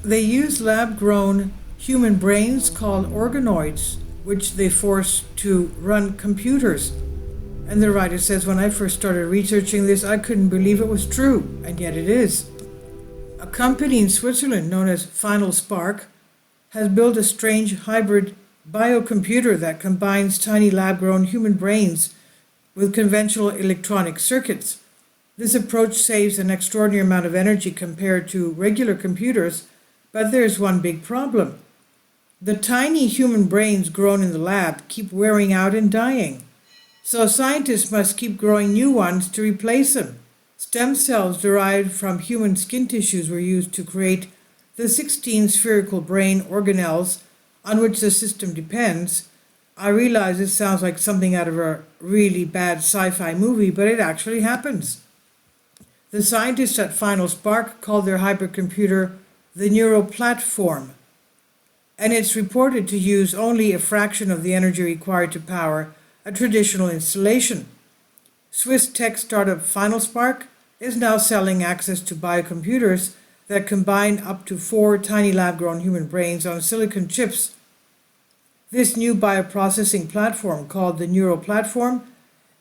They use lab-grown human brains called organoids, which they force to run computers. And the writer says, when I first started researching this, I couldn't believe it was true, and yet it is. A company in Switzerland known as Final Spark has built a strange hybrid biocomputer that combines tiny lab-grown human brains with conventional electronic circuits. This approach saves an extraordinary amount of energy compared to regular computers, but there's one big problem. The tiny human brains grown in the lab keep wearing out and dying. So scientists must keep growing new ones to replace them. Stem cells derived from human skin tissues were used to create the 16 spherical brain organelles on which the system depends. I realize this sounds like something out of a really bad sci-fi movie, but it actually happens. The scientists at Final Spark call their hypercomputer the neural platform, and it's reported to use only a fraction of the energy required to power a traditional installation. Swiss tech startup Final Spark is now selling access to biocomputers that combine up to 4 tiny lab-grown human brains on silicon chips. This new bioprocessing platform, called the neural platform,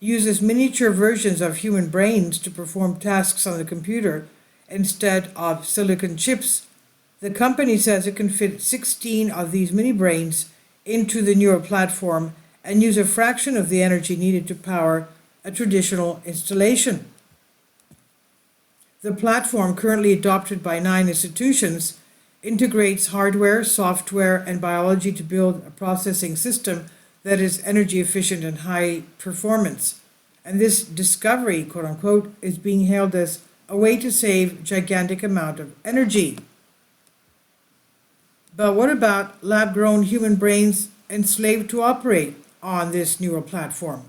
uses miniature versions of human brains to perform tasks on the computer instead of silicon chips. The company says it can fit 16 of these mini brains into the neural platform and use a fraction of the energy needed to power a traditional installation. The platform, currently adopted by 9 institutions, integrates hardware, software, and biology to build a processing system that is energy efficient and high performance. And this discovery, quote unquote, is being hailed as a way to save gigantic amount of energy. But what about lab-grown human brains enslaved to operate on this neural platform?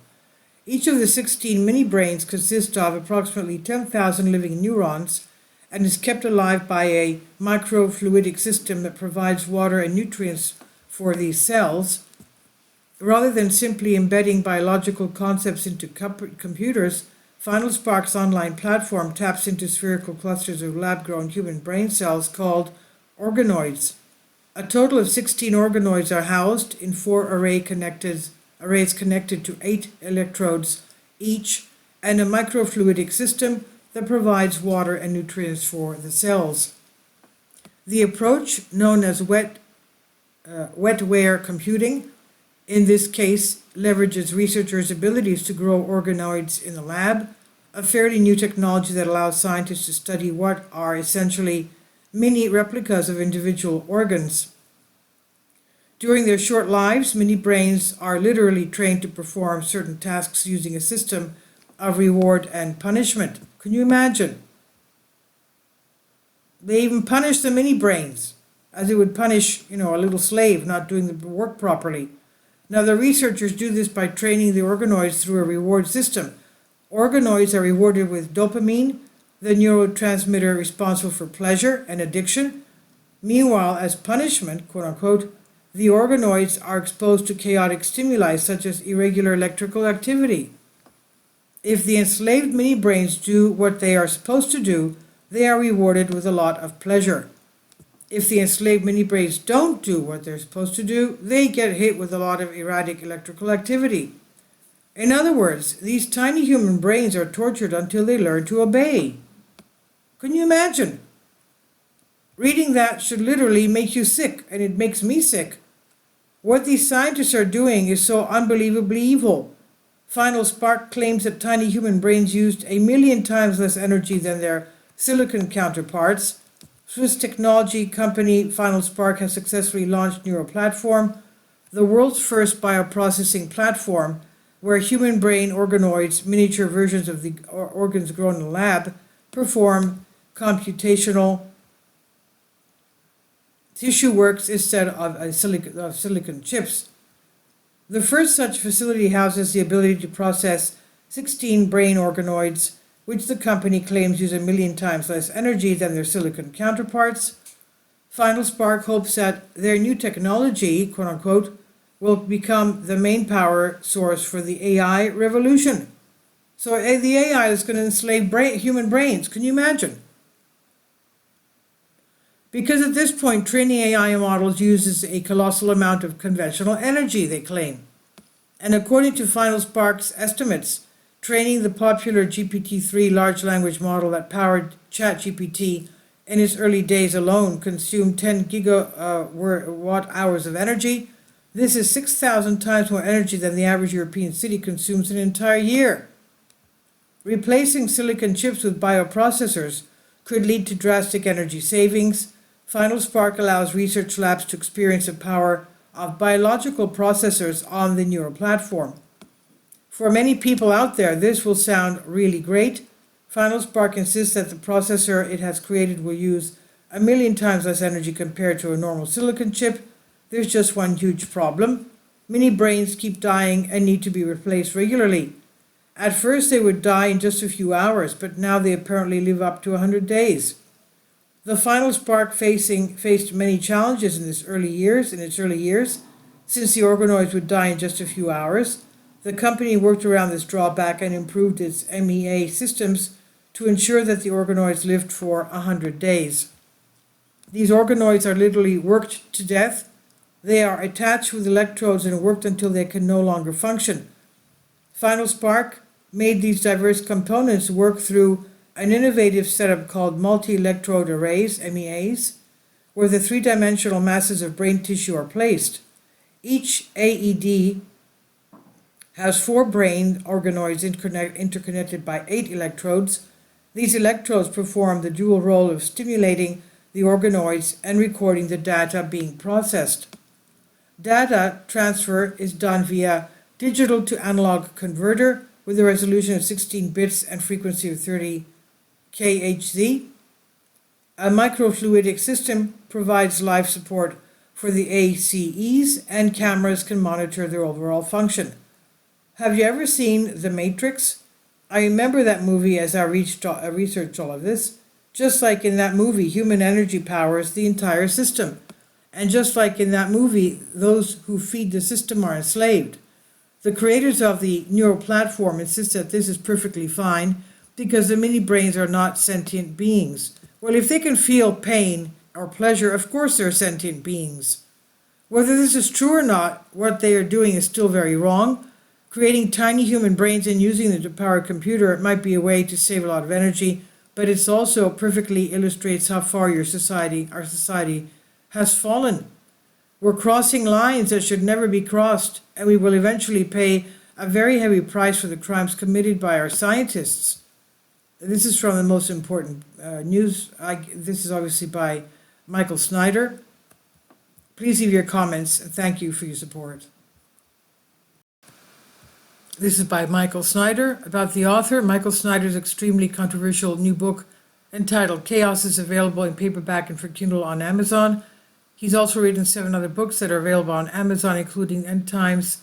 Each of the 16 mini-brains consists of approximately 10,000 living neurons and is kept alive by a microfluidic system that provides water and nutrients for these cells. Rather than simply embedding biological concepts into computers, Final Spark's online platform taps into spherical clusters of lab-grown human brain cells called organoids. A total of 16 organoids are housed in 4 arrays connected to 8 electrodes each, and a microfluidic system that provides water and nutrients for the cells. The approach, known as wetware computing, in this case leverages researchers' abilities to grow organoids in the lab, a fairly new technology that allows scientists to study what are essentially mini replicas of individual organs. During their short lives, mini brains are literally trained to perform certain tasks using a system of reward and punishment. Can you imagine? They even punish the mini brains as they would punish, a little slave not doing the work properly. Now, the researchers do this by training the organoids through a reward system. Organoids are rewarded with dopamine, the neurotransmitter responsible for pleasure and addiction. Meanwhile, as punishment, quote unquote, the organoids are exposed to chaotic stimuli such as irregular electrical activity. If the enslaved mini brains do what they are supposed to do, they are rewarded with a lot of pleasure. If the enslaved mini brains don't do what they're supposed to do, they get hit with a lot of erratic electrical activity. In other words, these tiny human brains are tortured until they learn to obey. Can you imagine? Reading that should literally make you sick, and it makes me sick. What these scientists are doing is so unbelievably evil. Final Spark claims that tiny human brains used 1,000,000 times less energy than their silicon counterparts. Swiss technology company Final Spark has successfully launched Neural Platform, the world's first bioprocessing platform where human brain organoids, miniature versions of the organs grown in a lab, perform computational tissue works instead of silicon chips. The first such facility houses the ability to process 16 brain organoids, which the company claims use 1,000,000 times less energy than their silicon counterparts. Final Spark hopes that their new technology, quote unquote, will become the main power source for the AI revolution. So the AI is going to enslave human brains. Can you imagine? because at this point training AI models uses a colossal amount of conventional energy, they claim. And according to Final Spark's estimates, training the popular GPT-3 large language model that powered ChatGPT in its early days alone consumed 10 gigawatt hours of energy. This is 6,000 times more energy than the average European city consumes in an entire year. Replacing silicon chips with bioprocessors could lead to drastic energy savings. Final Spark allows research labs to experience the power of biological processors on the neural platform. For many people out there, this will sound really great. Final Spark insists that the processor it has created will use 1,000,000 times less energy compared to a normal silicon chip. There's just one huge problem. Mini brains keep dying and need to be replaced regularly. At first they would die in just a few hours, but now they apparently live up to 100 days. The Final Spark faced many challenges in its early years, since the organoids would die in just a few hours. The company worked around this drawback and improved its MEA systems to ensure that the organoids lived for 100 days. These organoids are literally worked to death. They are attached with electrodes and worked until they can no longer function. Final Spark made these diverse components work through an innovative setup called multi-electrode arrays, MEAs, where the three-dimensional masses of brain tissue are placed. Each AED has 4 brain organoids interconnected by 8 electrodes. These electrodes perform the dual role of stimulating the organoids and recording the data being processed. Data transfer is done via digital to analog converter with a resolution of 16 bits and frequency of 30 kHz. A microfluidic system provides life support for the ACEs, and cameras can monitor their overall function. Have you ever seen The Matrix? I remember that movie as I researched all of this. Just like in that movie, human energy powers the entire system. And just like in that movie, those who feed the system are enslaved. The creators of the neural platform insist that this is perfectly fine because the mini brains are not sentient beings. Well, if they can feel pain or pleasure, of course they're sentient beings. Whether this is true or not, what they are doing is still very wrong. Creating tiny human brains and using them to power a computer might be a way to save a lot of energy, but it also perfectly illustrates how far our society has fallen. We're crossing lines that should never be crossed, and we will eventually pay a very heavy price for the crimes committed by our scientists. This is from the most important news. This is obviously by Michael Snyder. Please leave your comments, and thank you for your support. This is by Michael Snyder. About the author, Michael Snyder's extremely controversial new book entitled Chaos is available in paperback and for Kindle on Amazon. He's also written 7 other books that are available on Amazon, including End Times,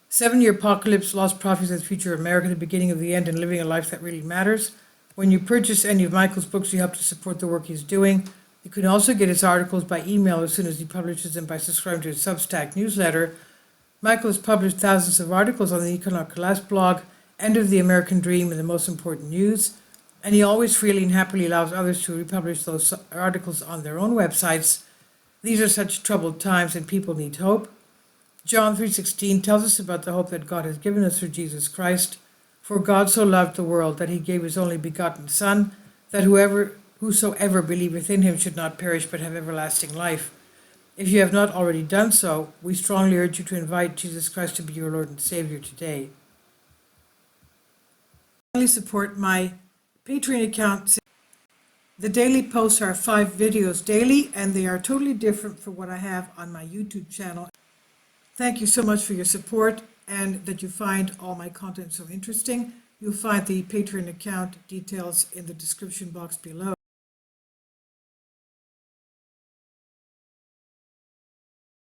7-Year Apocalypse, Lost Prophets and the Future of America, The Beginning of the End, and Living a Life That Really Matters. When you purchase any of Michael's books, you help to support the work he's doing. You can also get his articles by email as soon as he publishes them by subscribing to his Substack newsletter. Michael has published thousands of articles on the Economic Collapse blog, End of the American Dream, and the most important news. And he always freely and happily allows others to republish those articles on their own websites. These are such troubled times and people need hope. John 3:16 tells us about the hope that God has given us through Jesus Christ. For God so loved the world that he gave his only begotten Son, that whosoever believeth in him should not perish but have everlasting life. If you have not already done so, we strongly urge you to invite Jesus Christ to be your Lord and Savior today. Finally, support my Patreon account. The daily posts are 5 videos daily, and they are totally different from what I have on my YouTube channel. Thank you so much for your support and that you find all my content so interesting. You'll find the Patreon account details in the description box below.